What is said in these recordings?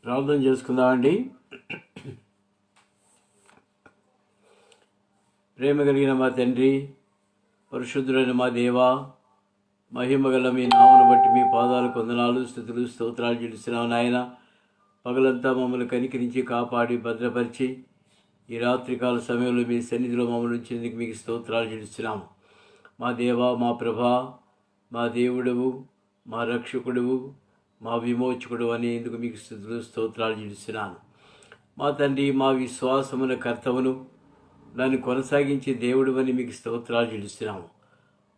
ప్రార్థన చేసుకుందామండి. ప్రేమ కలిగిన మా తండ్రి, పరిశుద్ధులైన మా దేవా, మహిమగల మీ నామను బట్టి మీ పాదాలకు వందనాలు, స్తుతులు, స్తోత్రాలు చెల్లిస్తున్నాం నాయన. పగలంతా మమ్మల్ని కనికరించి కాపాడి భద్రపరిచి ఈ రాత్రికాల సమయంలో మీ సన్నిధిలో మమ్మల్ని ఉంచేందుకు మీకు స్తోత్రాలు చెల్లిస్తున్నాము. మా దేవా, మా ప్రభా, మా దేవుడవు, మా రక్షకుడువు, మా విమోచకుడు అనేందుకు మీకు స్తుతులు, స్తోత్రాలు చెల్లిస్తున్నాను. మా తండ్రి, మా విశ్వాసమున కర్తవును, దాన్ని కొనసాగించే దేవుడు అని మీకు స్తోత్రాలు చెల్లిస్తున్నాము.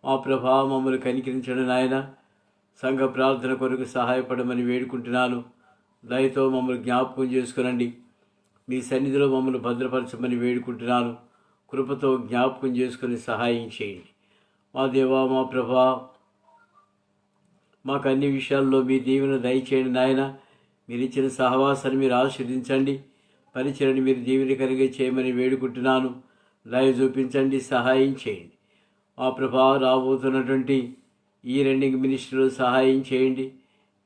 మా ప్రభా, మమ్మల్ని కనికరించడం నాయన. సంఘ ప్రార్థన కొరకు సహాయపడమని వేడుకుంటున్నాను. దయతో మమ్మల్ని జ్ఞాపకం చేసుకునండి. మీ సన్నిధిలో మమ్మల్ని భద్రపరచమని వేడుకుంటున్నాను. కృపతో జ్ఞాపకం చేసుకుని సహాయం చేయండి. మా దేవా, మా ప్రభా, మాకు అన్ని విషయాల్లో మీ దీవెన దయచేయండి నాయన. మీరు ఇచ్చిన సహవాసాన్ని మీరు ఆశీర్వదించండి. పరిచయని మీరు దీవెనకరంగా చేయమని వేడుకుంటున్నాను. దయ చూపించండి, సహాయం చేయండి. మా ప్రభా, రాబోతున్నటువంటి ఈ రెండింగ్ మినిస్ట్రీలో సహాయం చేయండి.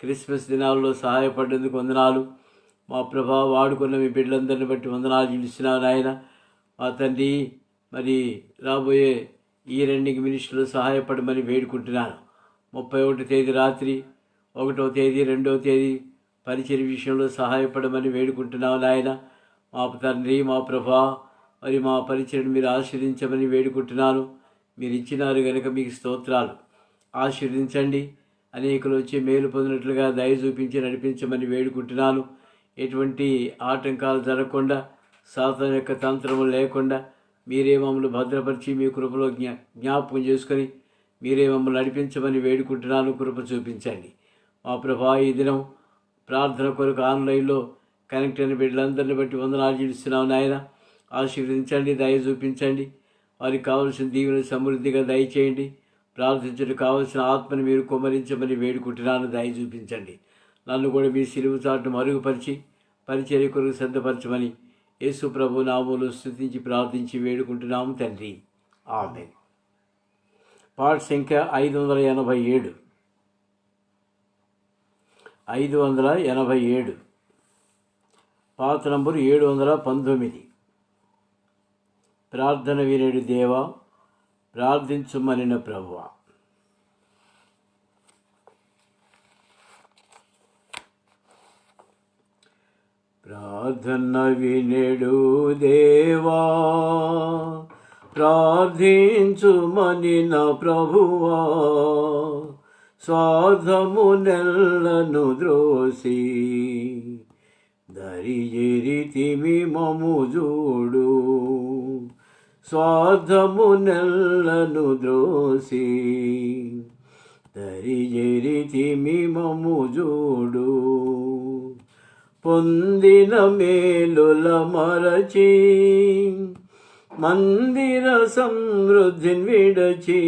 క్రిస్మస్ దినాల్లో సహాయపడేందుకు వందనాలు. మా ప్రభా, వాడుకున్న మీ బిడ్డలందరిని బట్టి వందనాలు చెల్లిస్తున్నాను నాయన. మా తండ్రి, మరి రాబోయే ఈ రెండింగ్ మినిస్ట్రీలో సహాయపడమని వేడుకుంటున్నాను. 31వ తేదీ రాత్రి, 1వ తేదీ, 2వ తేదీ పరిచయ విషయంలో సహాయపడమని వేడుకుంటున్నాను నాయన. మా తండ్రి, మా ప్రభా, మరి మా పరిచయను మీరు ఆశీర్వదించమని వేడుకుంటున్నాను. మీరు ఇచ్చినారు కనుక మీకు స్తోత్రాలు. ఆశీర్వదించండి. అనేకులు వచ్చి మేలు పొందినట్లుగా దయ చూపించి నడిపించమని వేడుకుంటున్నాను. ఎటువంటి ఆటంకాలు జరగకుండా, సాతాను యొక్క తంత్రము లేకుండా మీరే మమ్మల్ని భద్రపరిచి మీ కృపలో జ్ఞాపకం చేసుకొని మీరే మమ్మల్ని నడిపించమని వేడుకుంటున్నాను. కృప చూపించండి. మా ప్రభా, ఈ దినం ప్రార్థన కొరకు ఆన్లైన్లో కనెక్ట్ అయిన బిడ్డలందరిని బట్టి వందనాలు చెల్లిస్తున్నాం నాయన. ఆశీర్వదించండి, దయ చూపించండి. వారికి కావలసిన దీవెన సమృద్ధిగా దయచేయండి. ప్రార్థించడానికి కావలసిన ఆత్మని మీరు కుమ్మరించమని వేడుకుంటున్నాను. దయ చూపించండి. నన్ను కూడా మీ సిలువు చాటును మరుగుపరిచి పరిచర్య కొరకు సిద్ధపరచమని యేసు ప్రభు నామములో స్తుతించి ప్రార్థించి వేడుకుంటున్నాము తండ్రి. ఆమేన్. పాట సంఖ్య 587. 587. పాత నంబరు 719. ప్రార్థన వినేడు దేవా, ప్రార్థించుమనిన ప్రభువా. ప్రార్థన వినేడు దేవా, ప్రార్థించుమనిన ప్రభువా. స్వార్థము నెల్లను ద్రోసి దరిజేరితిమి మము చూడు. స్వార్థము నెల్లను ద్రోసి దరిజేరితిమి మము చూడు. పొందిన మేలుల మరచి మందిర సమృద్ధిని విడచి.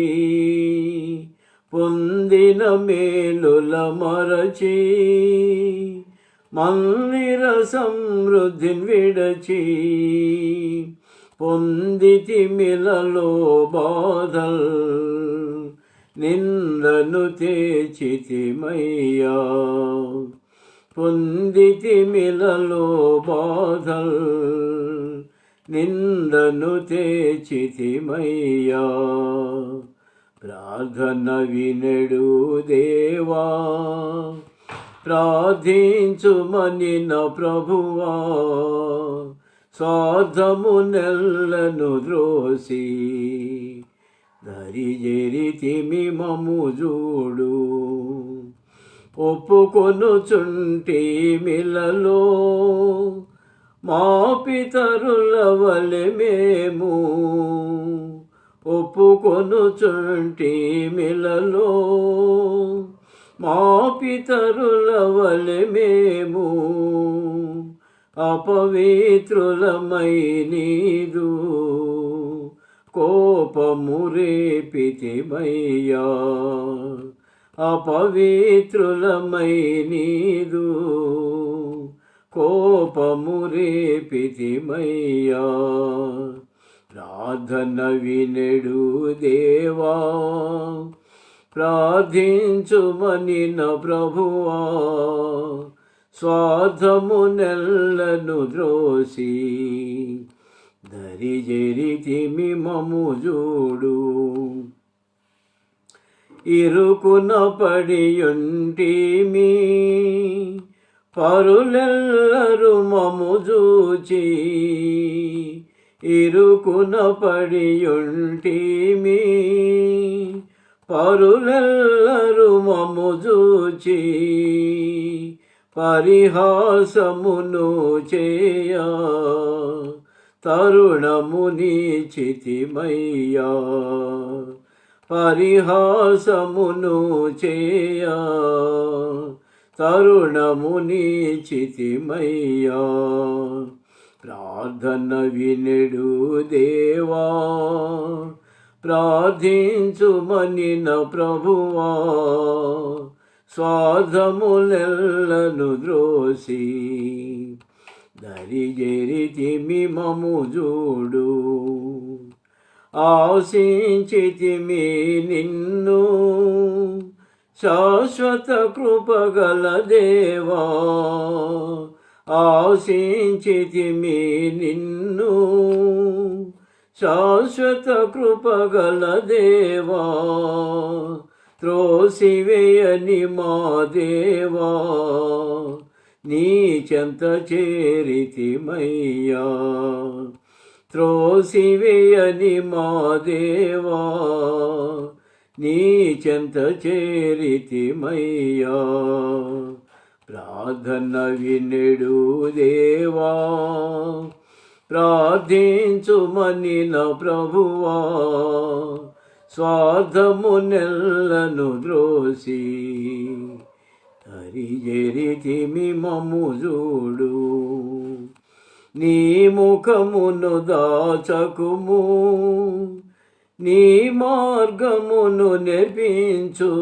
పొందిన మేలుల మరచి మందిర సమృద్ధిని విడచి. పొందితిమిలలో బాధల్ నిందను తెచితిమయ్యా. పొందితిమిలలో బాధల్ నిందను తెచితిమయ్యా. ప్రార్థన వినెడు దేవా, ప్రార్థించుమనిన ప్రభువా. స్వార్థము నెల్లను ద్రోసి దరిజేరితిమి మము చూడు. ఒప్పుకొనుచుంటి మిలలో మా పితరుల వలె మేము. ఒప్పుకొనుచుంటి మిలలో మా పితరుల వలె మేము. అపవిత్రులమై నీదు కోపము రేపితిమయ్యా. అపవిత్రులమై నీదు కోపము రేపితిమయ్యా. ప్రార్థన వినెడు దేవా, ప్రార్థించుమనిన ప్రభువా. స్వార్థము నెల్లను ద్రోసి దరిజెరితిమి మము చూడు. ఇరుకున పడియుంటిమి పరులెల్లరు మము చూచి, ఇరుకున పడియుంటిమి పరులెల్లరు మము చూచి, పరిహాసమును చేయ తరుణముని చితిమయ్యా. పరిహాసమును చేయ తరుణముని చితిమయ్యా. ప్రార్థన వినెడు దేవా, ప్రార్థించుమనిన ప్రభువా. స్వార్థములెల్లను ద్రోసి దరిజెరితిమి మము చూడు. ఆశించితిమి నిన్ను శాశ్వత కృపగల దేవా. ఆశించితిమి నిన్ను శాశ్వత కృపగల దేవా. త్రోసివేయని మా దేవా, నీ చెంత చేరితిమయ్యా. త్రోసివేయని మా దేవా, నీ చెంత చేరితిమయ్యా. ప్రార్థన వినెడు దేవా, ప్రార్థించుమనిన ప్రభువా. స్వార్థమునెల్లను ద్రోసి దరిజెరితిమి మము చూడు. నీ ముఖమును దాచకుము, నీ మార్గమును నేర్పించు.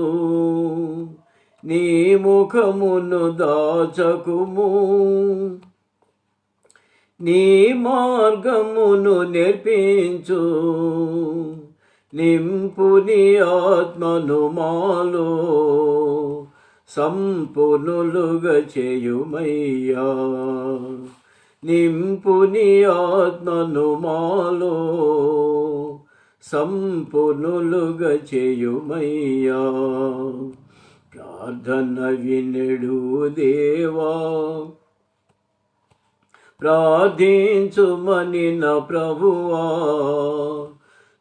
నీ ముఖమును దాచకుము, నీ మార్గమును నేర్పించు. నింపు నీ ఆత్మను మాలో సంపూర్ణులుగా చేయుమయ్యా. నింపు నీ ఆత్మను మాలో సంపూర్ణులుగా చేయుమయ్యా. ప్రార్థన వినెడు దేవా, ప్రార్థించుమనిన ప్రభువా.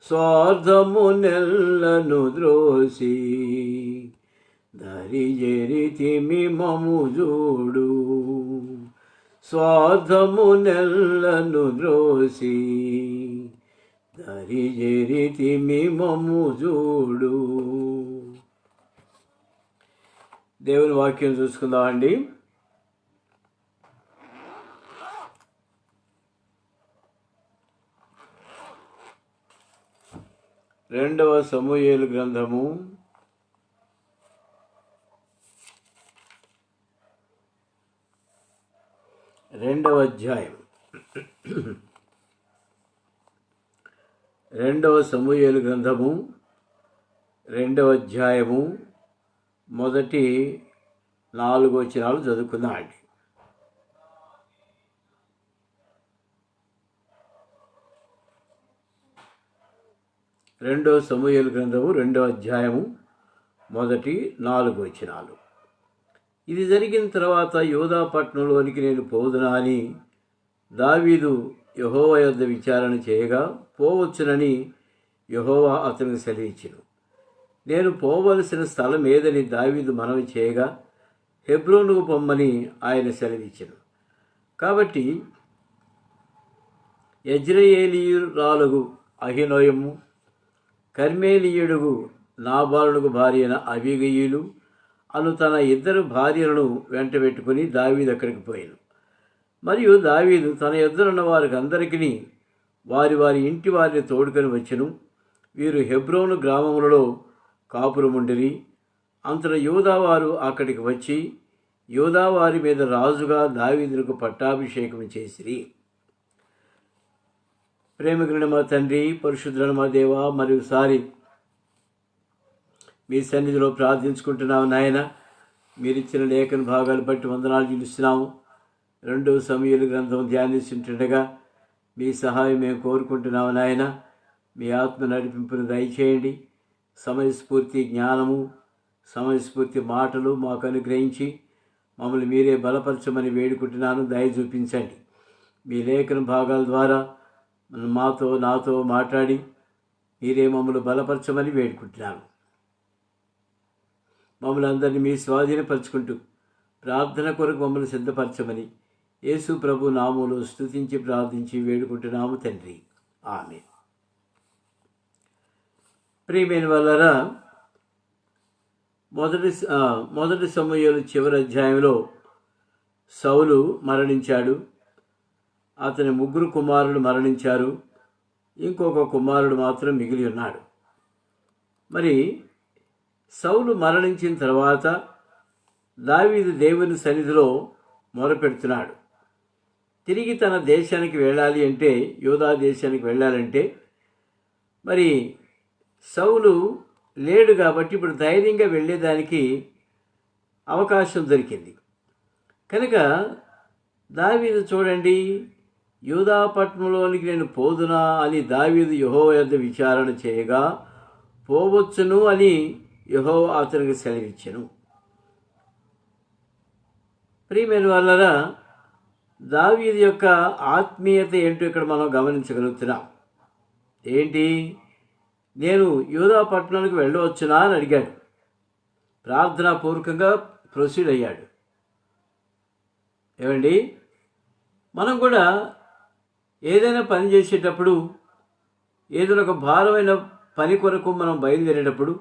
స్వార్థమునెల్లను ద్రోసి దరిజెరితిమి మము చూడు. స్వార్థమునెల్లను ద్రోసి దరిజెరితిమి మము చూడు. దేవుని వాక్యం చూసుకుందామండి. రెండవ సమూయేలు గ్రంథము 2వ అధ్యాయం. 2వ సమూయేలు గ్రంథము 2వ అధ్యాయము మొదటి 4 వచనాలు చదువుకుందామండి. రెండవ సమూయేలు గ్రంథము 2వ అధ్యాయము మొదటి 4 వచనాలు. ఇది జరిగిన తర్వాత యూదా పట్టణంలోనికి నేను పోదునా అని దావీదు యెహోవా యొద్ద విచారణ చేయగా పోవచ్చునని యెహోవా అతనికి సెలవిచ్చెను. నేను పోవలసిన స్థలం ఏదని దావీదు మనవి చేయగా హెబ్రోనుకు పొమ్మని ఆయన సెలవిచ్చెను. కాబట్టి యెజ్రెయేలీయురాలు అహినోయము, కర్మేలీయుడుగు నాబాలునకు భార్య అయిన అబీగయీలు అను తన 2 భార్యలను వెంట పెట్టుకుని దావీదు అక్కడికి పోయాను. మరియు దావీదు తన యొద్దనున్న వారికి అందరికీ వారి వారి ఇంటి వారిని తోడుకొని వచ్చెను. వీరు హెబ్రోను గ్రామములలో కాపురముండిరి. అంతటా యూదావారు అక్కడికి వచ్చి యూదావారి మీద రాజుగా దావీదునకు పట్టాభిషేకం చేసిరి. ప్రేమగలిగిన మా తండ్రి, పరిశుద్ధులైన మా దేవా, మరోసారి మీ సన్నిధిలో ప్రార్థించుకుంటున్నాము నాయన. మీరిచ్చిన లేఖన భాగాలు బట్టి వందనాలు చెల్లిస్తున్నాము. 2 సమూయేలు గ్రంథం ధ్యానిస్తుండగా మీ సహాయం మేము కోరుకుంటున్నాము నాయన. మీ ఆత్మ నడిపింపును దయచేయండి. సమయస్ఫూర్తి జ్ఞానము, సమయస్ఫూర్తి మాటలు మాకు అనుగ్రహించి మమ్మల్ని మీరే బలపరచమని వేడుకుంటున్నాను. దయ చూపించండి. మీ లేఖన భాగాల ద్వారా నాతో మాట్లాడి మీరే మమ్మల్ని బలపరచమని వేడుకుంటున్నాను. మమ్మల్ని అందరినీ మీ స్వాధీనపరచుకుంటూ ప్రార్థన కొరకు మమ్మల్ని సిద్ధపరచమని యేసు ప్రభు నామములో స్తుతించి ప్రార్థించి వేడుకుంటున్నాము తండ్రి. ఆమేన్. ప్రియమైన వాళ్ళారా, మొదటి సమూయేలు చివరి అధ్యాయంలో సౌలు మరణించాడు. అతని 3 కుమారులు మరణించారు. ఇంకొక కుమారుడు మాత్రం మిగిలి ఉన్నాడు. మరి సౌలు మరణించిన తర్వాత దావీదు దేవుని సన్నిధిలో మొరపెడుతున్నాడు. తిరిగి తన దేశానికి వెళ్ళాలి అంటే, యూదా దేశానికి వెళ్ళాలంటే మరి సౌలు లేడు కాబట్టి ఇప్పుడు ధైర్యంగా వెళ్ళేదానికి అవకాశం దొరికింది. కనుక దావీదు చూడండి, యూదా పట్టణంలోనికి నేను పోదునా అని దావీదు యెహోవా యొద్ద విచారణ చేయగా పోవచ్చును అని యెహోవా అతనికి సెలవిచ్చెను. ప్రియమైన వాళ్ళరా, దావీదు యొక్క ఆత్మీయత ఏంటో ఇక్కడ మనం గమనించగలుగుతున్నాం. ఏంటి? నేను యూదా పట్టణానికి వెళ్ళవచ్చునా అని అడిగాడు. ప్రార్థనాపూర్వకంగా ప్రొసీడ్ అయ్యాడు. ఏమండి, మనం కూడా ఏదైనా పని చేసేటప్పుడు, ఏదైనా ఒక భారమైన పని కొరకు మనం బయలుదేరేటప్పుడు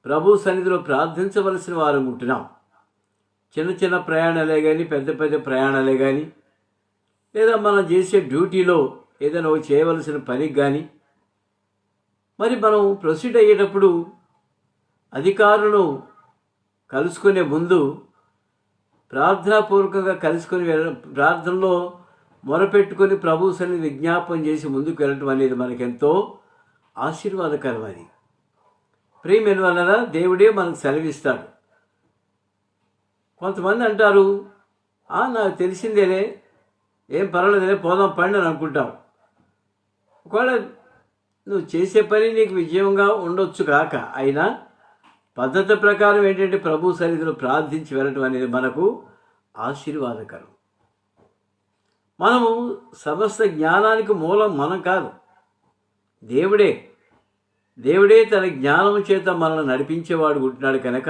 ప్రభు సన్నిధిలో ప్రార్థించవలసిన వారం ఉంటున్నాం. చిన్న చిన్న ప్రయాణాలే కానీ, పెద్ద పెద్ద ప్రయాణాలే కానీ, లేదా మనం చేసే డ్యూటీలో ఏదైనా చేయవలసిన పనికి కానీ, మరి మనం ప్రొసీడ్ అయ్యేటప్పుడు అధికారులను కలుసుకునే ముందు ప్రార్థనాపూర్వకంగా కలుసుకొని ప్రార్థనలో మొరపెట్టుకొని ప్రభు సన్నిధిని విజ్ఞాపన చేసి ముందుకు వెళ్ళటం అనేది మనకెంతో ఆశీర్వాదకరం. అది ప్రియమైన వలన దేవుడే మనకు సెలవిస్తాడు. కొంతమంది అంటారు, నాకు తెలిసిందేలే, ఏం పర్వాలేదులే, పోదాం పండి అని అనుకుంటాం. ఒకవేళ నువ్వు చేసే పని నీకు విజయంగా ఉండొచ్చు కాక, అయినా పద్ధతి ప్రకారం ఏంటంటే ప్రభు సన్నిధిలో ప్రార్థించి వెళ్ళటం అనేది మనకు ఆశీర్వాదకరం. మనము సమస్త జ్ఞానానికి మూలం మనం కాదు, దేవుడే తన జ్ఞానం చేత మనల్ని నడిపించేవాడు ఉంటున్నాడు. కనుక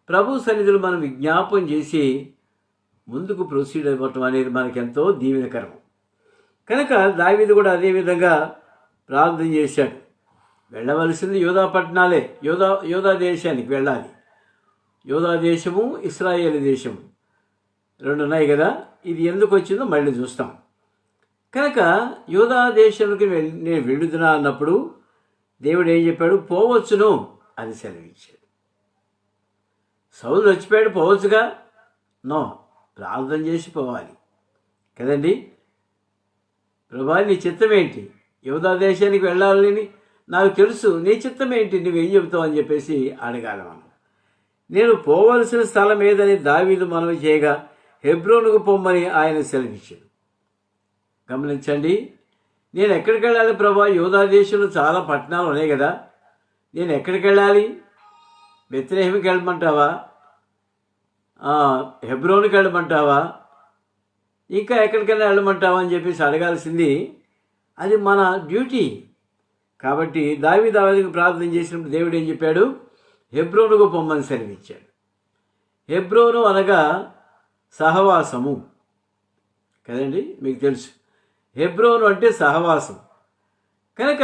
ప్రభు సన్నిధిలో మనం విజ్ఞాపం చేసి ముందుకు ప్రొసీడ్ అవ్వటం అనేది మనకెంతో దీవెనకరం. కనుక దావీదు కూడా అదేవిధంగా ప్రార్థన చేశాడు. వెళ్ళవలసింది యూదా పట్టణాలే, యూదా దేశానికి వెళ్ళాలి. యూదా దేశము, ఇశ్రాయేలు దేశము 2 ఉన్నాయి కదా. ఇది ఎందుకు వచ్చిందో మళ్ళీ చూస్తాం. కనుక యూదా దేశానికి నేను వెళ్ళుతున్నా అన్నప్పుడు దేవుడు ఏం చెప్పాడు? పోవచ్చును అని సెలవిచ్చాడు. సౌలు చచ్చిపోయాడు, పోవచ్చుగా? నో, ప్రార్థన చేసి పోవాలి కదండి. ప్రభా, నీ చిత్తం ఏంటి? యూదా దేశానికి వెళ్ళాలని నాకు తెలుసు, నీ చిత్తం ఏంటి, నువ్వేం చెబుతావు అని చెప్పేసి అడగాలి మనం. నేను పోవలసిన స్థలం ఏదని దావీదు మనవి చేయగా హెబ్రోనుకు పొమ్మని ఆయన సెలవిచ్చాడు. గమనించండి, నేను ఎక్కడికి వెళ్ళాలి ప్రభా? యూదా దేశంలో చాలా పట్టణాలు ఉన్నాయి కదా, నేను ఎక్కడికి వెళ్ళాలి? బెత్లెహేముకి వెళ్ళమంటావా? హెబ్రోనుకి వెళ్ళమంటావా? ఇంకా ఎక్కడికైనా వెళ్ళమంటావా అని చెప్పేసి అడగాల్సింది. అది మన డ్యూటీ. కాబట్టి దావీదుకు ప్రార్థన చేసినప్పుడు దేవుడు ఏం చెప్పాడు? హెబ్రోనుకు పొమ్మని సెలవిచ్చాడు. హెబ్రోను అనగా సహవాసము కదండి, మీకు తెలుసు. హెబ్రోను అంటే సహవాసం. కనుక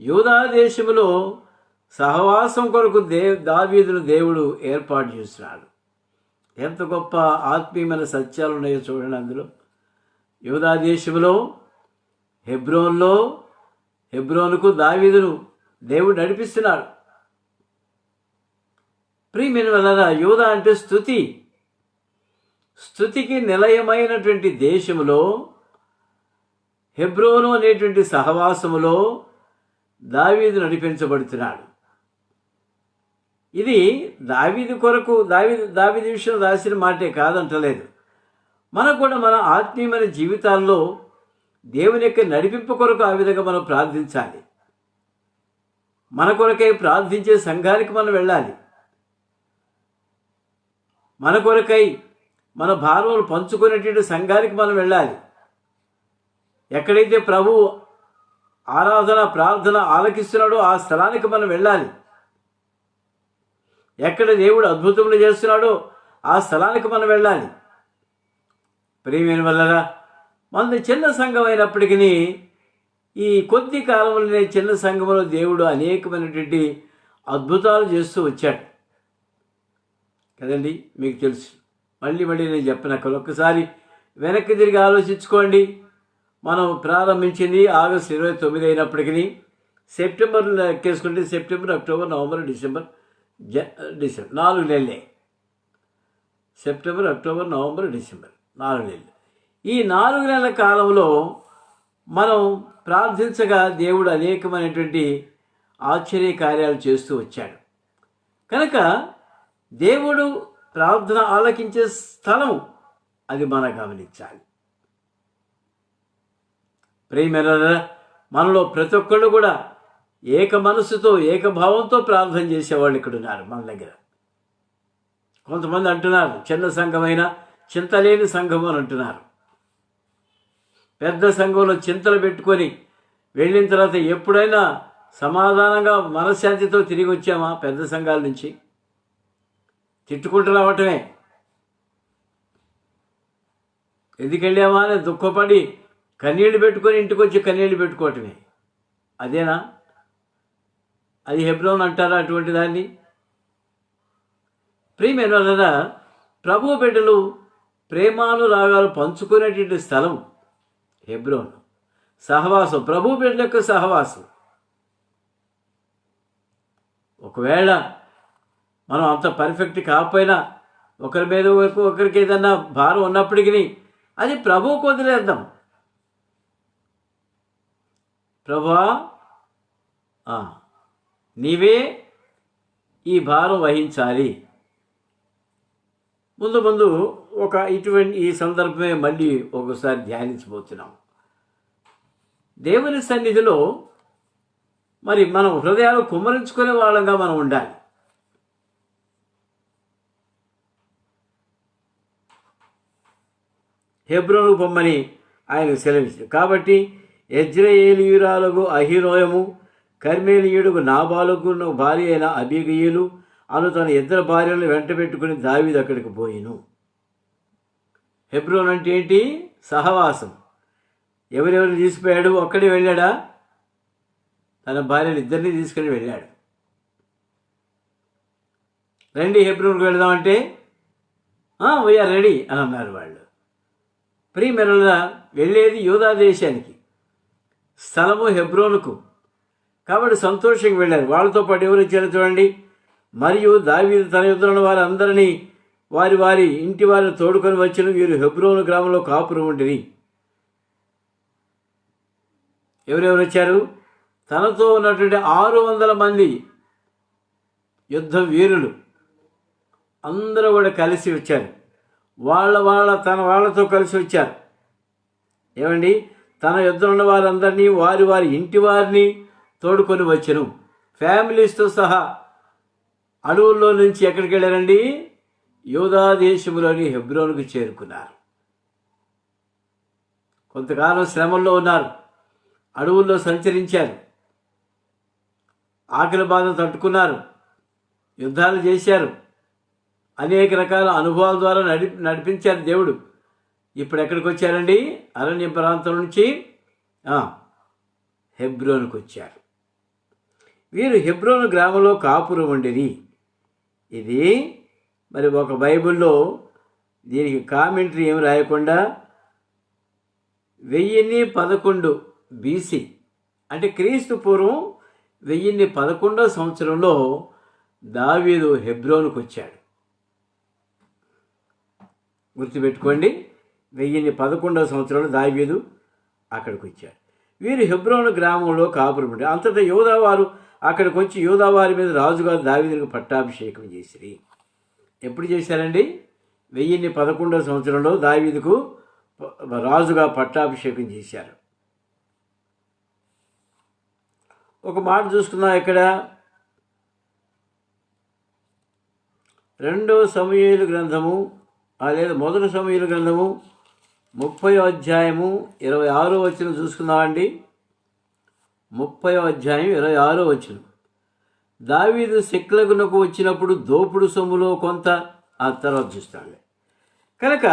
యూదా దేశంలో సహవాసం కొరకు దావీదును దేవుడు ఏర్పాటు చేస్తున్నాడు. ఎంత గొప్ప ఆత్మీయమైన సత్యాలు ఉన్నాయో చూడండి అందులో. యూదా దేశంలో హెబ్రోనుకు దావీదును దేవుడు నడిపిస్తున్నాడు. ప్రియమైన వలన యూదా అంటే స్తుతికి నిలయమైనటువంటి దేశములో, హెబ్రోను అనేటువంటి సహవాసములో దావీదు నడిపించబడుతున్నాడు. ఇది దావీదు కొరకు దావీదు విషయంలో రాసిన మాటే కాదంటలేదు. మనకు కూడా మన ఆత్మీయమైన జీవితాల్లో దేవుని యొక్క నడిపింపు కొరకు ఆ విధంగా మనం ప్రార్థించాలి. మన కొరకై ప్రార్థించే సంఘానికి మనం వెళ్ళాలి. మన కొరకై మన భారములు పంచుకునేటువంటి సంఘానికి మనం వెళ్ళాలి. ఎక్కడైతే ప్రభు ఆరాధన ప్రార్థన ఆలకిస్తున్నాడో ఆ స్థలానికి మనం వెళ్ళాలి. ఎక్కడ దేవుడు అద్భుతములు చేస్తున్నాడో ఆ స్థలానికి మనం వెళ్ళాలి. ప్రియమైన వల్లరా, మనది చిన్న సంఘం అయినప్పటికీ ఈ కొద్ది కాలంలోనే చిన్న సంఘంలో దేవుడు అనేకమైనటువంటి అద్భుతాలు చేస్తూ వచ్చాడు కదండి. మీకు తెలుసు. మళ్ళీ నేను చెప్పినక్కడ ఒక్కసారి వెనక్కి తిరిగి ఆలోచించుకోండి. మనం ప్రారంభించింది ఆగస్టు 29 అయినప్పటికీ సెప్టెంబర్ ఎక్కేసుకుంటే సెప్టెంబర్, అక్టోబర్, నవంబర్, డిసెంబర్ 4 నెలలే. సెప్టెంబర్, అక్టోబర్, నవంబర్, డిసెంబర్ 4 నెలలు. ఈ 4 నెలల కాలంలో మనం ప్రార్థించగా దేవుడు అనేకమైనటువంటి ఆశ్చర్య కార్యాలు చేస్తూ వచ్చాడు. కనుక దేవుడు ప్రార్థన ఆలకించే స్థలం అది మనం గమనించాలి. ప్రియమైన మనలో ప్రతి ఒక్కళ్ళు కూడా ఏక మనస్సుతో ఏకభావంతో ప్రార్థన చేసేవాళ్ళు ఇక్కడ ఉన్నారు మన దగ్గర. కొంతమంది అంటున్నారు చిన్న సంఘమైనా చింతలేని సంఘం అని అంటున్నారు. పెద్ద సంఘంలో చింతలు పెట్టుకొని వెళ్ళిన తర్వాత ఎప్పుడైనా సమాధానంగా మనశ్శాంతితో తిరిగి వచ్చామా? పెద్ద సంఘాల నుంచి తిట్టుకుంటూ రావటమే. ఎందుకు వెళ్ళామా అని దుఃఖపడి కన్నీళ్లు పెట్టుకొని ఇంటికి వచ్చి కన్నీళ్లు పెట్టుకోవటమే. అదేనా? అది హెబ్రోన్ అంటారా అటువంటి దాన్ని? ప్రియమైన వాళ్ళ ప్రభు బిడ్డలు ప్రేమానురాగాలు పంచుకునేటువంటి స్థలం హెబ్రోన్. సహవాసం, ప్రభు బిడ్డల యొక్క సహవాసం. ఒకవేళ మనం అంత పర్ఫెక్ట్ కాకపోయినా ఒకరి మీద ఒకరికి ఏదన్నా భారం ఉన్నప్పటికీ అది ప్రభువుకు వదిలేద్దాం. ప్రభువా, నీవే ఈ భారం వహించాలి. ముందు ఇటువంటి ఈ సందర్భమే మళ్ళీ ఒకసారి ధ్యానించబోతున్నాం. దేవుని సన్నిధిలో మరి మనం హృదయాలు కుమ్మరించుకునే వాళ్ళంగా మనం ఉండాలి. హెబ్రోను పొమ్మని ఆయన సెలవిచ్చారు. కాబట్టి యజ్రెయేలీయురాలకు అహీనోయము, కర్మేలీయుడుకు నాబాలుకు భార్య అయిన అబీగయీలు అను తన ఇద్దరు భార్యలను వెంట పెట్టుకుని దావీదు అక్కడికి పోయిను. హెబ్రోన్ అంటే ఏంటి? సహవాసం. ఎవరెవరిని తీసుకుపోయాడు? ఒక్కడే వెళ్ళాడా? తన భార్యలు ఇద్దరిని తీసుకుని వెళ్ళాడు. రండి హెబ్రోన్కి వెళదామంటే వీఆర్ రెడీ అని అన్నారు వాళ్ళు. ప్రియమెరల వెళ్ళేది యూదా దేశానికి, స్థలము హెబ్రోనుకు. కాబట్టి సంతోషంగా వెళ్ళారు. వాళ్ళతో పాటు ఎవరు వచ్చారో చూడండి. మరియు దావీదు తన యుద్ధ వారందరినీ వారి వారి ఇంటి వారిని తోడుకొని వచ్చిన వీరు హెబ్రోను గ్రామంలో కాపురం ఉండిరి. ఎవరెవరు వచ్చారు? తనతో ఉన్నటువంటి 600 మంది యుద్ధ వీరులు అందరూ కూడా కలిసి వచ్చారు. తన వాళ్ళతో కలిసి వచ్చారు. ఏమండి? తన యుద్ధ ఉన్న వారందరినీ వారి వారి ఇంటి వారిని తోడుకొని వచ్చను. ఫ్యామిలీస్తో సహా అడవుల్లో నుంచి ఎక్కడికి వెళ్ళారండి? యూదా దేశంలోని హెబ్రోనుకు చేరుకున్నారు. కొంతకాలం శ్రమల్లో ఉన్నారు, అడవుల్లో సంచరించారు, ఆకలి బాధ తట్టుకున్నారు, యుద్ధాలు చేశారు, అనేక రకాల అనుభవాల ద్వారా నడిపించారు దేవుడు. ఇప్పుడు ఎక్కడికి వచ్చారండి? అరణ్య ప్రాంతం నుంచి హెబ్రోనుకు వచ్చారు. వీరు హెబ్రోను గ్రామంలో కాపురం ఉండిరి. ఇది మరి ఒక బైబిల్లో దీనికి కామెంటరీ ఏమి రాయకుండా 1011 BC అంటే క్రీస్తు పూర్వం 1011వ సంవత్సరంలో దావీదు హెబ్రోనుకు వచ్చాడు. గుర్తుపెట్టుకోండి, 1011వ సంవత్సరంలో దావీదు అక్కడికి వచ్చాడు. వీరు హెబ్రోను గ్రామంలో కాపురం. అంతటా యూదా వారు అక్కడికి వచ్చి యూదా వారి మీద రాజుగా దావీదుకు పట్టాభిషేకం చేసిరి. ఎప్పుడు చేశారండి? 1011వ సంవత్సరంలో దావీదుకు రాజుగా పట్టాభిషేకం చేశారు. ఒక మాట చూసుకున్నాం ఇక్కడ, 2వ సమూయేలు గ్రంథము లేదా 1 సమూయేలు గ్రంథము 30వ అధ్యాయము 26వ వచనం చూసుకున్నామండి. 30వ అధ్యాయం 26వ వచనం, దావీదు సిక్లగునకు వచ్చినప్పుడు దోపుడు సొమ్ములో కొంత, ఆ తర్వాత చూస్తాను. కనుక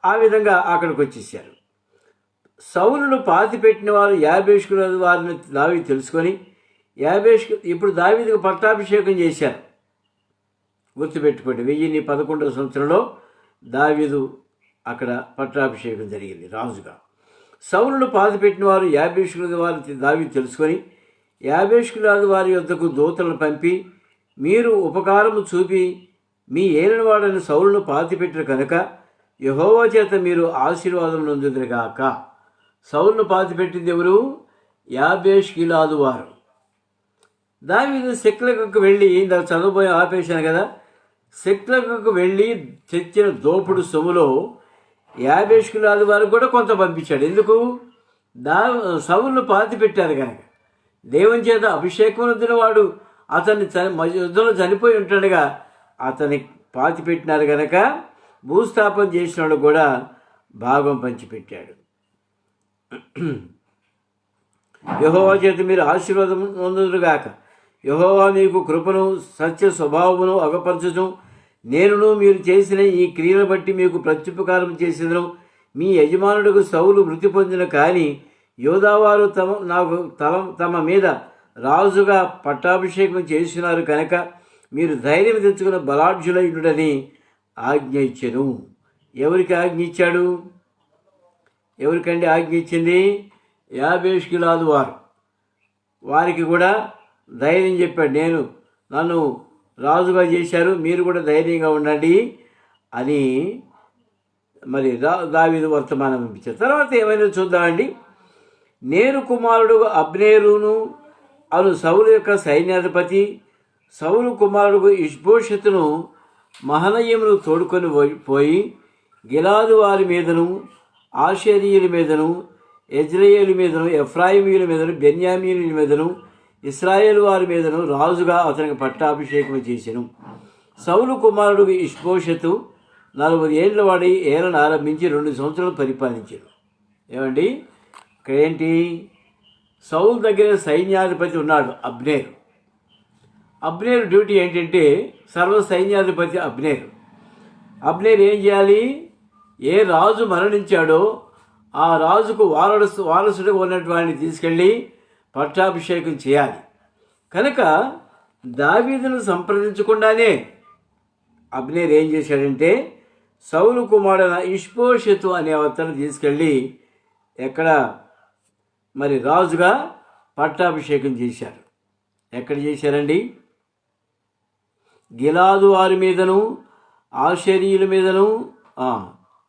ఆ విధంగా అక్కడికి వచ్చేసారు. సౌలును పాతిపెట్టిన వారు యాబేషు వారిని దావీదు తెలుసుకొని ఇప్పుడు దావీదుకు పట్టాభిషేకం చేశారు. గుర్తుపెట్టుకోండి, 1011వ సంవత్సరంలో దావీదు అక్కడ పట్టాభిషేకం జరిగింది రాజుగా. సౌలును పాతిపెట్టిన వారు యాబేషు వారిని దావీదు తెలుసుకొని యాబేషు వారి యొద్దకు దూతలను పంపి, మీరు ఉపకారము చూపి మీ ఏలినవాడని సౌలును పాతిపెట్టిన కనుక యెహోవా చేత మీరు ఆశీర్వాదం నొందుదురుగాక. సౌలును పాతిపెట్టింది ఎవరు? యాబేషు వారు. దావీదు సిక్లగుకు వెళ్ళి, ఇందాక చదవబోయే ఆపేశాను కదా, సిక్లగుకు వెళ్ళి తెచ్చిన దోపుడు సొమ్ములో యాబేషు వారు కూడా కొంత పంపించాడు. ఎందుకు? సౌలును పాతిపెట్టారు కనుక. దేవుని చేత అభిషేకం నొందిన వాడు అతన్ని యుద్ధంలో చనిపోయి ఉంటాడుగా, అతన్ని పాతిపెట్టినారు కనుక భూస్థాపన చేసిన వాడు కూడా భాగం పంచిపెట్టాడు. యెహోవా చేత మీరు ఆశీర్వాదం నొందుదురుగాక. యెహోవా మీకు కృపను సత్య స్వభావమును అగపరచుచు నేనును మీరు చేసిన ఈ క్రియను బట్టి మీకు ప్రత్యుపకారం చేసినను. మీ యజమానుడికి సౌలు మృతి పొందిన కానీ యోధావారు తమ మీద రాజుగా పట్టాభిషేకం చేస్తున్నారు కనుక మీరు ధైర్యం తెచ్చుకున్న బలాఢ్యులైనడని ఆజ్ఞ ఇచ్చెను. ఎవరికి ఆజ్ఞ ఇచ్చాడు? ఎవరికండి ఆజ్ఞ ఇచ్చింది? యాబేషు వారు. వారికి కూడా ధైర్యం చెప్పాడు, నన్ను రాజుగా చేశారు, మీరు కూడా ధైర్యంగా ఉండండి అని మరి దావీదు వర్తమానం పంపించారు. తర్వాత ఏమైనా చూద్దామండి. నేరు కుమారుడు అబ్నేరును అను సౌలు యొక్క సైన్యాధిపతి సౌలు కుమారుడు ఇష్బోషెతును మహనయమును తోడుకొని పోయి గిలాదు వారి మీదను ఆషేరీయుల మీదను యజ్రెయేలు మీదను ఎఫ్రాయిమీయుల మీదను బెన్యామీయుల మీదను ఇశ్రాయేలు వారి మీదను రాజుగా అతనికి పట్టాభిషేకం చేసెను. సౌలు కుమారుడు ఇష్బోషెతు 40 ఏళ్ల వాడి ఏలను ఆరంభించి 2 సంవత్సరాలు పరిపాలించాడు. ఏమండి ఇక్కడ ఏంటి? సౌలు దగ్గర సైన్యాధిపతి ఉన్నాడు అబ్నేరు. అబ్నేరు డ్యూటీ ఏంటంటే సర్వ సైన్యాధిపతి అబ్నేరు. అబ్నేరు ఏం చేయాలి? ఏ రాజు మరణించాడో ఆ రాజుకు వారసుడిగా ఉన్నటువంటి తీసుకెళ్ళి పట్టాభిషేకం చేయాలి. కనుక దావీదును సంప్రదించకుండానే అబ్నేరు ఏం చేశాడంటే సౌలు కుమారుడైన ఇష్బోషెతు అనే అతను తీసుకెళ్ళి ఎక్కడ మరి రాజుగా పట్టాభిషేకం చేశారు. ఎక్కడ చేశారండి? గిలాదు వారి మీదను ఆషేరీయుల మీదను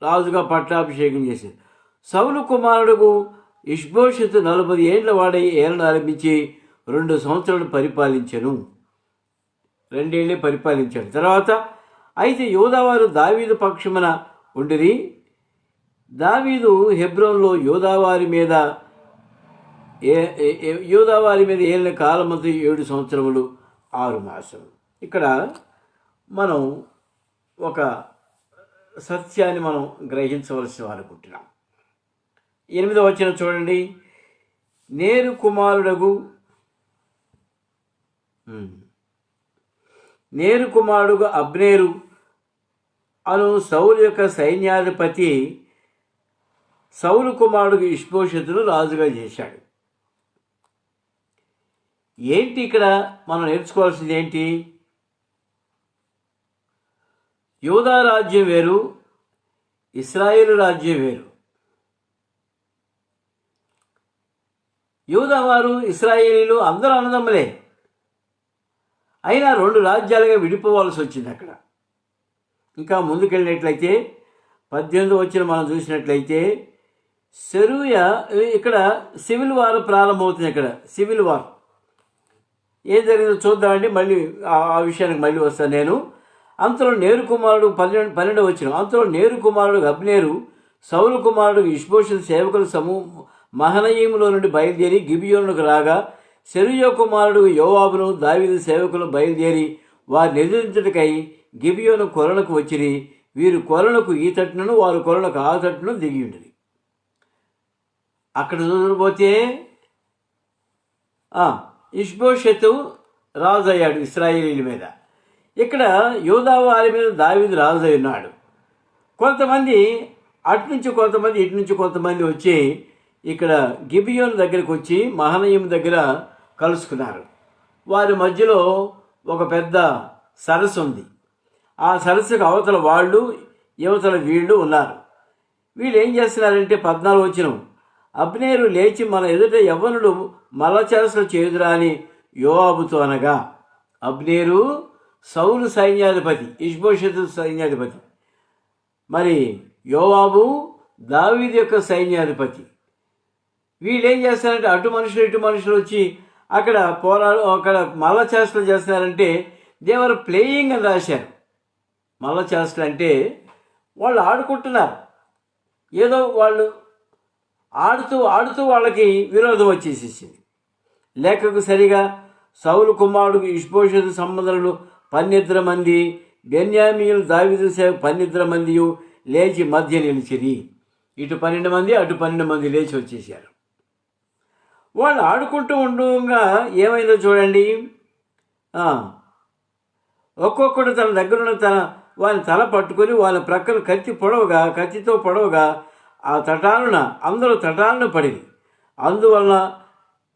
రాజుగా పట్టాభిషేకం చేశారు. సౌలు కుమారుడు ఇష్బోషెతు 40 ఏళ్ల వాడై ఏలను ఆరంభించి 2 సంవత్సరాలు పరిపాలించెను. 2 ఏళ్ళే పరిపాలించాడు. తర్వాత అయితే యోధావారు దావీదు పక్షమున ఉండిరి. దావీదు హెబ్రోన్లో యోధావారి మీద ఏలిన కాలమంతా 7 సంవత్సరములు 6 మాసములు. ఇక్కడ మనం ఒక సత్యాన్ని మనం గ్రహించవలసి అనుకుంటున్నాం. 8వ వచనం చూడండి. నేరు కుమారుడు అబ్నేరు అను సౌలు యొక్క సైన్యాధిపతి సౌలు కుమారుడు ఇష్బోషెతును రాజుగా చేశాడు. ఏంటి ఇక్కడ మనం నేర్చుకోవాల్సింది ఏంటి? యూదా రాజ్యం వేరు, ఇశ్రాయేలు రాజ్యం వేరు. యూదా వారు ఇశ్రాయేలీలు అందరూ అన్నదమ్ములే. అయినా 2 రాజ్యాలుగా విడిపోవాల్సి వచ్చింది అక్కడ. ఇంకా ముందుకెళ్ళినట్లయితే 18వ వచనం మనం చూసినట్లయితే సెరూయా ఇక్కడ సివిల్ వార్ ప్రారంభమవుతుంది. ఇక్కడ సివిల్ వార్ ఏం జరిగిందో చూద్దామండి. మళ్ళీ ఆ విషయానికి మళ్ళీ వస్తాను నేను. అంతలో నేరు కుమారుడు 12 వచ్చిన అంతలో నేరు కుమారుడు అబ్నేరు సౌలు కుమారుడు ఇష్బోషెతు సేవకుల మహనయీములో నుండి బయలుదేరి గిబియోనుకు రాగా సెరూయా కుమారుడు యోవాబును దావీదు సేవకులు బయలుదేరి వారిని ఎదిరించుటకై గిబియోను కొలనుకు వచ్చిరి. వీరు కొలనుకు ఈ తట్టును వారు కొలనుకు ఆ తట్టును దిగి ఉండేది. అక్కడ చూడబోతే ఇష్బోషెతు రాజు అయ్యాడు ఇశ్రాయేలీల మీద. ఇక్కడ యూదా వారి మీద దావీదు రాజు అయి ఉన్నాడు. కొంతమంది అటు నుంచి కొంతమంది ఇటు నుంచి కొంతమంది వచ్చి ఇక్కడ గిబియోను దగ్గరికి వచ్చి మహనయీము దగ్గర కలుసుకున్నారు. వారి మధ్యలో ఒక పెద్ద సరస్సు ఉంది. ఆ సరస్సుకు అవతల వాళ్ళు యువతల వీళ్ళు ఉన్నారు. వీళ్ళు ఏం చేస్తున్నారంటే 14 వచనం, అబ్నేరు లేచి మన ఎదుట యవ్వనుడు మల్లచెరసలు చేయుదురా అని యోవాబుతో అనగా, అబ్నేరు సౌలు సైన్యాధిపతి, ఇష్బోషెతు సైన్యాధిపతి, మరి యోవాబు దావీదు యొక్క సైన్యాధిపతి. వీళ్ళు ఏం చేస్తారంటే అటు మనుషులు ఇటు మనుషులు వచ్చి అక్కడ అక్కడ మల్లచెరసలు చేస్తున్నారంటే దేవర్ ప్లేయింగ్ అని రాశారు. మల్లచెరసలు అంటే వాళ్ళు ఆడుకుంటున్నారు. ఏదో వాళ్ళు ఆడుతూ ఆడుతూ వాళ్ళకి విరోధం వచ్చేసేసింది. లేఖకు సరిగా సౌలు కుమారుడు ఇష్బోషెతు సంబంధులు 12 మంది, బెన్యామీయులు దావీదు సేవ 12 మంది లేచి మధ్య నిలిచిరి. ఇటు 12 మంది అటు 12 మంది లేచి వచ్చేసారు. వాళ్ళు ఆడుకుంటూ ఉండగా ఏమైందో చూడండి. ఒక్కొక్కడు తన దగ్గరున్న వాని తల పట్టుకొని వాళ్ళ ప్రక్కన కత్తితో పొడవుగా ఆ తటాలున అందరూ తటాలను పడింది. అందువలన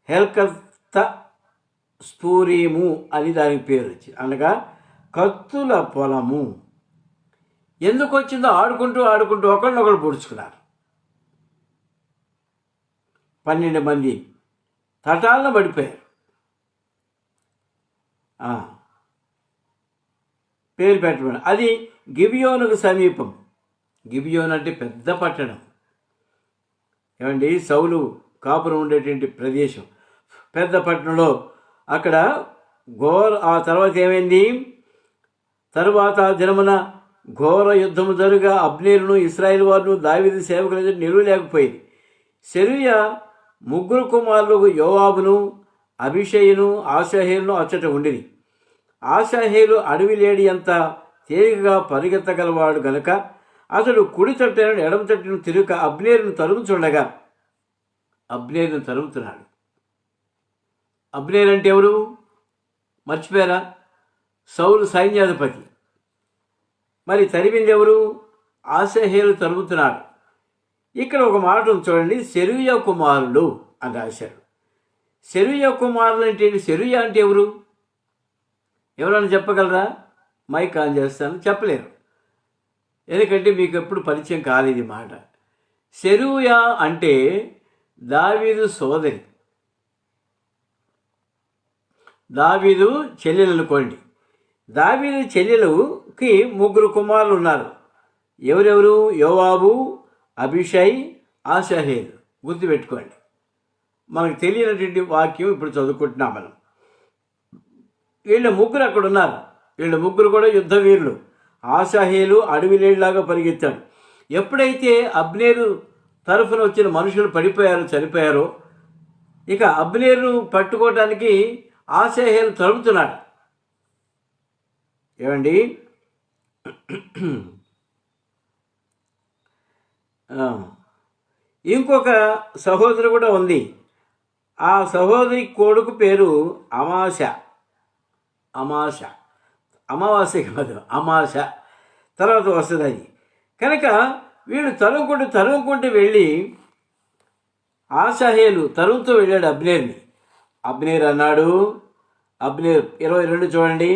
హెల్కత్త స్ఫూరీము అని దానికి పేరు వచ్చింది, అనగా కత్తుల పొలము. ఎందుకు వచ్చిందో ఆడుకుంటూ ఒకరినొకరు పొడుచుకున్నారు. 12 మంది తటాలను పడిపోయారు. పేరు పెట్టమని. అది గిబియోనుకు సమీపం. గిబియోను అంటే పెద్ద పట్టణం. ఏమండి, సౌలు కాపురం ఉండేటువంటి ప్రదేశం పెద్ద పట్టణంలో. అక్కడ ఆ తర్వాత ఏమైంది? తరువాత దినమున ఘోర యుద్ధము జరుగా అబ్నేరును ఇశ్రాయేలు వారును దావీదు సేవకుల ఎదుట నిలువలేకపోయింది. సెరూయా 3 కుమారులు యోవాబును అబీషైను ఆషాహేలును అచ్చట ఉండిరి. ఆషాహేలు అడవి లేడి అంత తేలికగా పరిగెత్తగలవాడు గనుక అతడు కుడి తట్టును ఎడమ తట్టును తిరుక అబ్నేరును తరుముచుండగా, అబ్నేరును తరుముతున్నాడు. అబ్నేరు అంటే ఎవరు? మర్చిపోయారా? సౌలు సైన్యాధిపతి. మరి తరిమింది ఎవరు? ఆషాహేలు తరుముతున్నాడు. ఇక్కడ ఒక మాట చూడండి, సెరూయా కుమారులు అని రాశారు. సెరూయా కుమారులు అంటే సెరూయా అంటే ఎవరు? ఎవరైనా చెప్పగలరా? మైక్ ఆన్ చేస్తాను. చెప్పలేరు, ఎందుకంటే మీకు ఎప్పుడు పరిచయం కాలేదు ఈ మాట. సెరూయా అంటే దావీదు సోదరి, దావీదు చెల్లెలు అనుకోండి. దావీదు చెల్లెలుకి 3 కుమారులు ఉన్నారు. ఎవరెవరు? యోవాబు, అబీషై, ఆషాహేలు. గుర్తుపెట్టుకోండి. మనకు తెలియనటువంటి వాక్యం ఇప్పుడు చదువుకుంటున్నాం మనం. వీళ్ళ 3 అక్కడ ఉన్నారు. వీళ్ళ 3 కూడా యుద్ధ వీరులు. ఆషాహేలు అడవి లేడిలాగా పరిగెత్తాడు. ఎప్పుడైతే అబ్నేరు తరఫున వచ్చిన మనుషులు చనిపోయారో ఇక అబ్నేరును పట్టుకోవటానికి ఆషాహేలు తరుముతున్నాడు. ఏమండి, ఇంకొక సహోదరు కూడా ఉంది. ఆ సహోదరి కొడుకు పేరు అమావాస్య కాదు, అమాష తర్వాత వస్తుంది అది. కనుక వీడు తరుముకుంటూ వెళ్ళి ఆషాహేలు తరుముతూ వెళ్ళాడు అబ్నేర్ని. అబ్నేర్ అన్నాడు, అబ్నేర్ 22 చూడండి,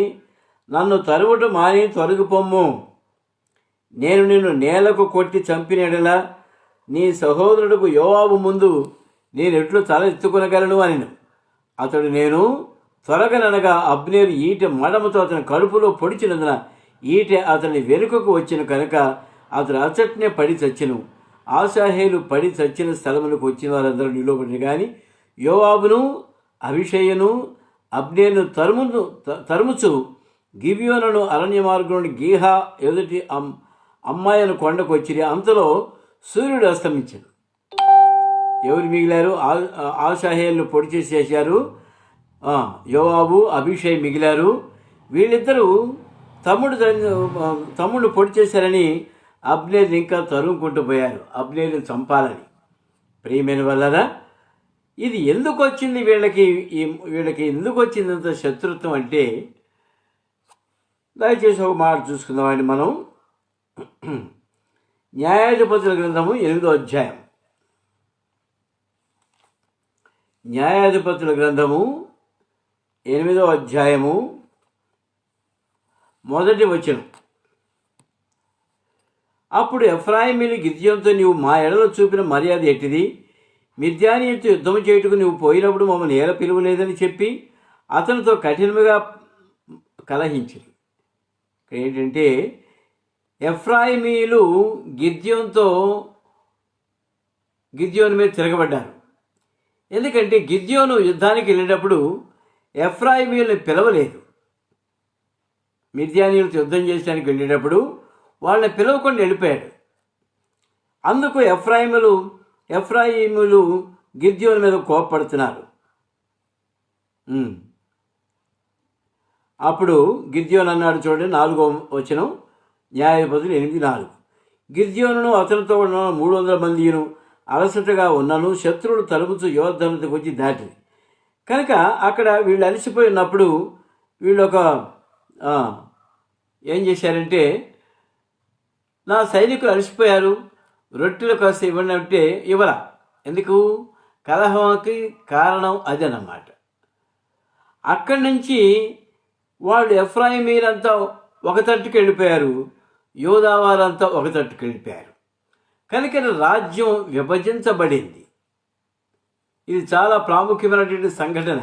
నన్ను తరుముట మాని తొలగిపోమ్ము. నేను నిన్ను నేలకు కొట్టి చంపినలా నీ సహోదరుడుకు యోవాబు ముందు నేను ఎట్లు తల ఎత్తుకొనగలను అని. అతడు నేను త్వరగననగా అబ్నేరు ఈటె మడమతో అతని కడుపులో పొడిచినందున ఈటె అతని వెనుకకు వచ్చిన కనుక అతడు అచ్చట్నే పడి చచ్చెను. ఆషాహేలు పడి చచ్చిన స్థలములకు వచ్చిన వారందరూ నిలువబడిన కానీ యోవాబును అబీషైను అబ్నేరును తరుముచు గిబియోనును అరణ్య మార్గంలోని గీహా ఎదుటి అమ్మాయిని కొండకు వచ్చిరి. అంతలో సూర్యుడు అస్తమించాడు. ఎవరు మిగిలారు? ఆషాహేలు పొడి చేసేసారు. యోవాబు, అభిషేక్ మిగిలారు. వీళ్ళిద్దరూ తమ్ముడు పొడి చేశారని అబ్నేర్ని ఇంకా తరుముకుంటూ పోయారు, అబ్నేర్ని చంపాలని. ప్రియమైన వల్లరా, ఇది ఎందుకు వచ్చింది వీళ్ళకి ఎందుకు వచ్చింది అంత శత్రుత్వం అంటే, దయచేసి ఒక మాట చూసుకుందామండి మనం. న్యాయాధిపతుల గ్రంథము 8వ అధ్యాయం. న్యాయాధిపతుల గ్రంథము 8వ అధ్యాయము 1వ వచనం. అప్పుడు ఎఫ్రాయిమీలు గిద్యోనుతో, నీవు మా ఎడలో చూపిన మర్యాద ఎట్టిది? మిద్యానీయులతో యుద్ధము చేయుటకు నువ్వు పోయినప్పుడు మమ్మల్ని ఏల పిలువలేదని చెప్పి అతనితో కఠినముగా కలహించింది. ఇక్కడ ఏంటంటే, ఎఫ్రాయిమీలు గిద్యోను మీద తిరగబడ్డారు. ఎందుకంటే గిద్యోను యుద్ధానికి వెళ్ళేటప్పుడు ఎఫ్రాయిమీయుల్ని పిలవలేదు. మిద్యానీయులతో యుద్ధం చేయడానికి వెళ్ళేటప్పుడు వాళ్ళని పిలవకుండా వెళ్ళిపోయాడు. అందుకు ఎఫ్రాయిములు గిద్యోను మీద కోపపడుతున్నారు. అప్పుడు గిద్యోను అన్నాడు, చూడండి 4వ వచనం, న్యాయాధిపతులు 8:4. గిద్యోనును అతనితో ఉన్న 300 మందిను అలసటగా ఉన్నను శత్రువులు తలుపుచు యోధనకు వచ్చి దాటింది. కనుక అక్కడ వీళ్ళు అలసిపోయి ఉన్నప్పుడు వీళ్ళు ఏం చేశారంటే, నా సైనికులు అలసిపోయారు, రొట్టెలు కాస్త ఇవ్వండి అంటే ఇవ్వరా. ఎందుకు? కలహంకి కారణం అదనమాట. అక్కడి నుంచి వాళ్ళు ఎఫ్రాయిమీలంతా ఒక తట్టుకు వెళ్ళిపోయారు, యోధావారంతా ఒక తట్టుకు వెళ్ళిపోయారు. కనుక రాజ్యం విభజించబడింది. ఇది చాలా ప్రాముఖ్యమైనటువంటి సంఘటన.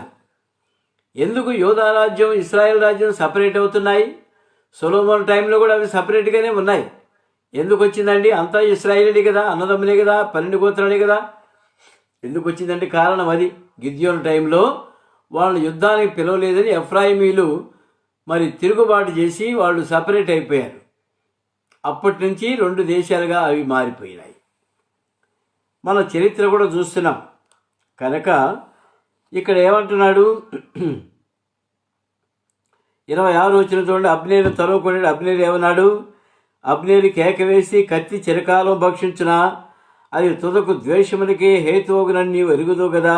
ఎందుకు యోధా రాజ్యం, ఇస్రాయేల్ రాజ్యం సపరేట్ అవుతున్నాయి? సొలొమోన్ టైంలో కూడా అవి సపరేట్గానే ఉన్నాయి. ఎందుకు వచ్చిందండి? అంతా ఇశ్రాయేలే కదా, అన్నదమ్ములే కదా, 12 గోత్రాలే కదా. ఎందుకు వచ్చిందంటే కారణం అది. గిద్యోను టైంలో వాళ్ళు యుద్ధానికి పిలవలేదని ఎఫ్రాయిమీలు మరి తిరుగుబాటు చేసి వాళ్ళు సపరేట్ అయిపోయారు. అప్పటి నుంచి 2 దేశాలుగా అవి మారిపోయినాయి. మన చరిత్ర కూడా చూస్తున్నాం. కనుక ఇక్కడ ఏమంటున్నాడు? 26 వచనం చూడండి. అబ్నేరు తరుముకున్నాడు. అబ్నేరు ఏమన్నాడు? అబ్నేరు కేక వేసి, కత్తి చిరకాలం భక్షించునా, అది తుదకు ద్వేషమునికే హేతువుగునని నీవు ఎరుగుదు కదా.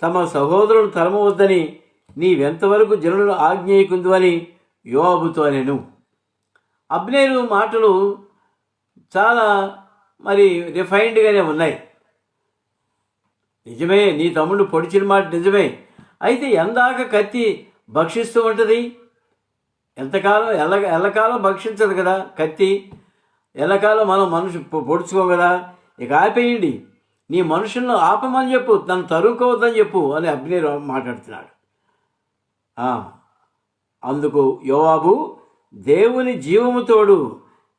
తమ సహోదరులను తరమవద్దని నీవెంతవరకు జనులను ఆజ్ఞేయకుందు అని యోవాబుతో అనెను. అబ్నేరు మాటలు చాలా మరి రిఫైన్డ్గానే ఉన్నాయి. నిజమే, నీ తమ్ముడు పొడిచిన మాట నిజమే. అయితే ఎందాక కత్తి భక్షిస్తూ ఉంటుంది? ఎంతకాలం ఎల్లకాలం భక్షించదు కదా కత్తి. ఎల్లకాలం మనం పొడుచుకోం కదా. ఇక ఆపేయండి, నీ మనుషులను ఆపమని చెప్పు, నన్ను తరుముకోవద్దని చెప్పు అని అబ్నేరు మాట్లాడుతున్నాడు. అందుకు యోవాబు, దేవుని జీవము తోడు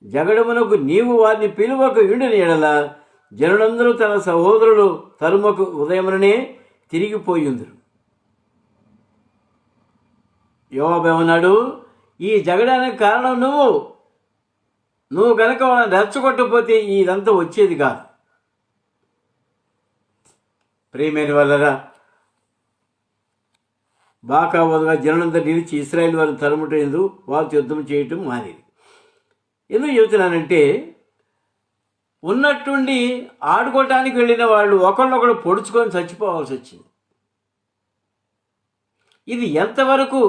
జగడమునకు నీవు వారిని పిలువక ఇండిన ఎడల జనులందరూ తన సహోదరులు తరుమకు ఉదయముననే తిరిగిపోయిందురు. యోవాబు ఏమన్నాడు? ఈ జగడానికి కారణం నువ్వు కనుక వాళ్ళని రెచ్చగొట్టకపోతే ఇదంతా వచ్చేది కాదు. ప్రియమైన వాళ్ళరా, బాకా వదగా జనులంతా నిలిచి ఇశ్రాయేల్ వారిని తరుముటందు వారితో యుద్ధం చేయటం మానేది. ఎందుకు చెబుతున్నానంటే, ఉన్నట్టుండి ఆడుకోవటానికి వెళ్ళిన వాళ్ళు ఒకళ్ళొకడు పొడుచుకొని చచ్చిపోవాల్సి వచ్చింది. ఇది ఎంతవరకు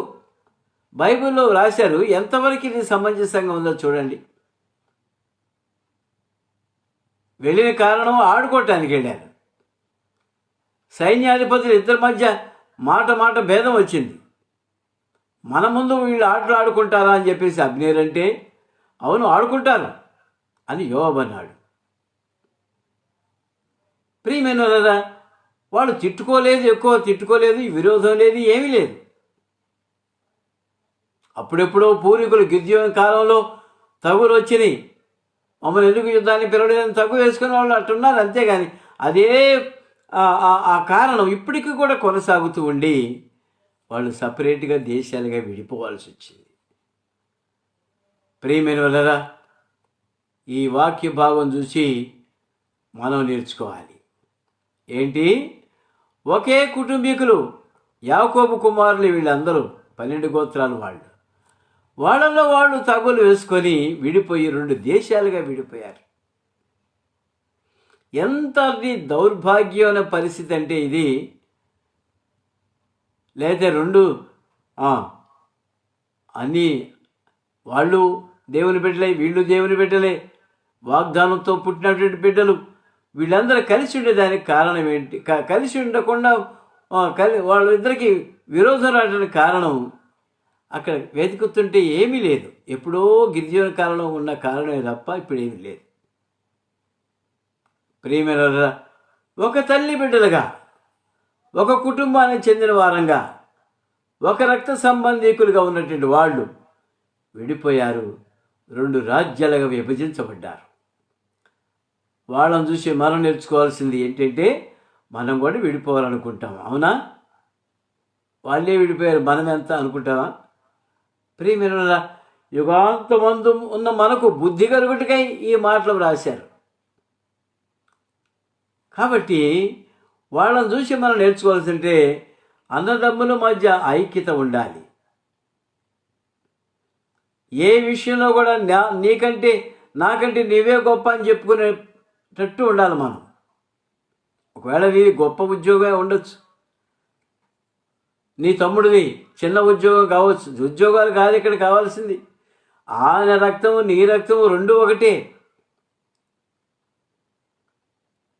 బైబిల్లో రాశారు, ఎంతవరకు ఇది సమంజసంగా ఉందో చూడండి. వెళ్ళిన కారణం ఆడుకోవటానికి వెళ్ళారు. సైన్యాధిపతులు ఇద్దరి మధ్య మాట భేదం వచ్చింది. మన ముందు వీళ్ళు ఆటలు ఆడుకుంటారా అని చెప్పేసి అబ్నేర్ అంటే, అవును ఆడుకుంటారు అని యోవాబు అన్నాడు. ప్రియమైన వాళ్ళరా, వాళ్ళు ఎక్కువ తిట్టుకోలేదు, విరోధం లేదు, ఏమీ లేదు. అప్పుడెప్పుడో పూర్వీకులు గిద్యోను కాలంలో తగులు వచ్చినాయి, మమ్మల్ని ఎందుకు యుద్ధాన్ని పిలవలేదని తగు వేసుకుని వాళ్ళు అట్టున్నారు. అంతేగాని అదే ఆ కారణం ఇప్పటికీ కూడా కొనసాగుతూ ఉండి వాళ్ళు సపరేట్గా దేశాలుగా విడిపోవాల్సి వచ్చింది. ప్రియమైన వాళ్ళరా, ఈ వాక్య భాగం చూసి మనం నేర్చుకోవాలి. ఏంటి? ఒకే కుటుంబీకులు, యాకోబు కుమారులు, వీళ్ళందరూ 12 గోత్రాలు వాళ్ళలో వాళ్ళు తగులు వేసుకొని విడిపోయి 2 దేశాలుగా విడిపోయారు. ఎంత దౌర్భాగ్యమైన పరిస్థితి అంటే ఇది. లేదా 2 అన్నీ వాళ్ళు దేవుని బిడ్డలే, వీళ్ళు దేవుని బిడ్డలే, వాగ్దానంతో పుట్టినటువంటి బిడ్డలు, వీళ్ళందరూ కలిసి ఉండేదానికి కారణం ఏంటి? కలిసి ఉండకుండా వాళ్ళిద్దరికి విరోధం రావడానికి కారణం అక్కడ వెతుకుతుంటే ఏమీ లేదు. ఎప్పుడో గిరిజన కాలంలో ఉన్న కారణమే తప్ప ఇప్పుడు ఏమీ లేదు. ప్రియమైన ఒక తల్లి బిడ్డలుగా, ఒక కుటుంబానికి చెందిన వారంగా, ఒక రక్త సంబంధీకులుగా ఉన్నటువంటి వాళ్ళు విడిపోయారు. 2 రాజ్యాలుగా విభజించబడ్డారు. వాళ్ళని చూసి మనం నేర్చుకోవాల్సింది ఏంటంటే, మనం కూడా విడిపోవాలనుకుంటాం. అవునా? వాళ్ళే విడిపోయారు, మనం ఎంత అనుకుంటామా? ప్రియమైన యుగాంతమందు ఉన్న మనకు బుద్ధి కలుగుటకై ఈ మాటలు రాశారు. కాబట్టి వాళ్ళని చూసి మనం నేర్చుకోవాల్సింటే అన్నదమ్ముల మధ్య ఐక్యత ఉండాలి. ఏ విషయంలో కూడా నీకంటే నాకంటే నీవే గొప్ప అని చెప్పుకునేటట్టు ఉండాలి మనం. ఒకవేళ నీ గొప్ప ఉద్యోగమే ఉండొచ్చు, నీ తమ్ముడిది చిన్న ఉద్యోగం కావచ్చు. ఉద్యోగాలు కాదు ఇక్కడ కావాల్సింది. ఆయన రక్తము నీ రక్తము 2 ఒకటే.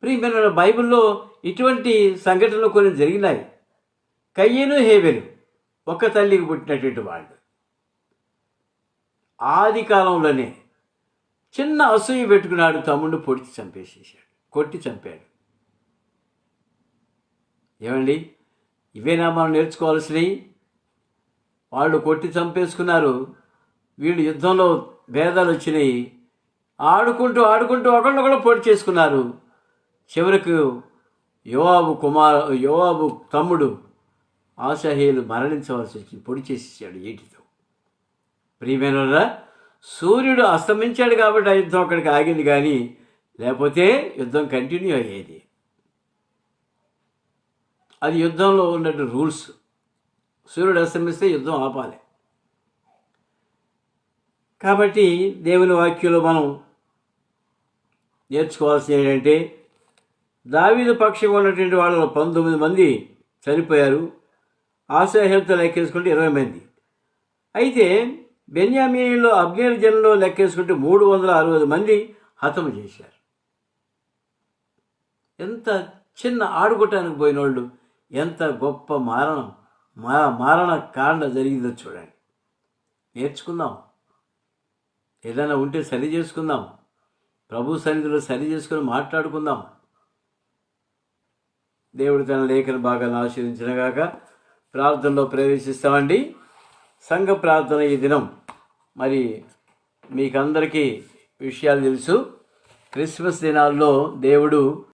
ప్రియమైన బైబిల్లో ఇటువంటి సంఘటనలు కొన్ని జరిగినాయి. కయ్యను హేబెలు ఒక తల్లికి పుట్టినటువంటి వాళ్ళు. ఆది కాలంలోనే చిన్న అసూయ పెట్టుకున్నాడు, తమ్ముడిని కొట్టి చంపాడు. ఏమండి, ఇవేనా మనం నేర్చుకోవాల్సినవి? వాళ్ళు కొట్టి చంపేసుకున్నారు, వీళ్ళు యుద్ధంలో భేదాలు వచ్చినాయి, ఆడుకుంటూ ఒకళ్ళొకళ్ళు పొడి చేసుకున్నారు. చివరకు యోవాబు తమ్ముడు ఆషాహేలు మరణించవలసి వచ్చింది, పొడి చేసేసాడు ఏటితో. ప్రియమైన సూర్యుడు అస్తమించాడు కాబట్టి ఆ యుద్ధం అక్కడికి ఆగింది, కానీ లేకపోతే యుద్ధం కంటిన్యూ అయ్యేది. అది యుద్ధంలో ఉన్నట్టు రూల్స్. సూర్యుడు అస్తమిస్తే యుద్ధం ఆపాలి. కాబట్టి దేవుని వాక్యంలో మనం నేర్చుకోవాల్సింది ఏంటంటే, దావీదు పక్షంగా ఉన్నటువంటి వాళ్ళలో 19 మంది చనిపోయారు. ఆషాహేలుతో లెక్కేసుకుంటే 20 మంది. అయితే బెన్యామీనులో అబ్నేరు జనంలో లెక్కేసుకుంటే 360 మంది హతము చేశారు. ఎంత చిన్న ఆడుకోవటానికి పోయిన వాళ్ళు ఎంత గొప్ప మారణ కాండ జరిగిందో చూడండి. నేర్చుకుందాం, ఏదైనా ఉంటే సరి చేసుకుందాం, ప్రభు సన్నిధిలో సరి చేసుకుని మాట్లాడుకుందాం. దేవుడు తన లేఖన భాగాలను ఆశీర్వదించినగాక. ప్రార్థనలో ప్రవేశిస్తామండి. సంఘ ప్రార్థన ఈ దినం మరి మీకందరికీ విషయాలు తెలుసు. క్రిస్మస్ దినాల్లో దేవుడు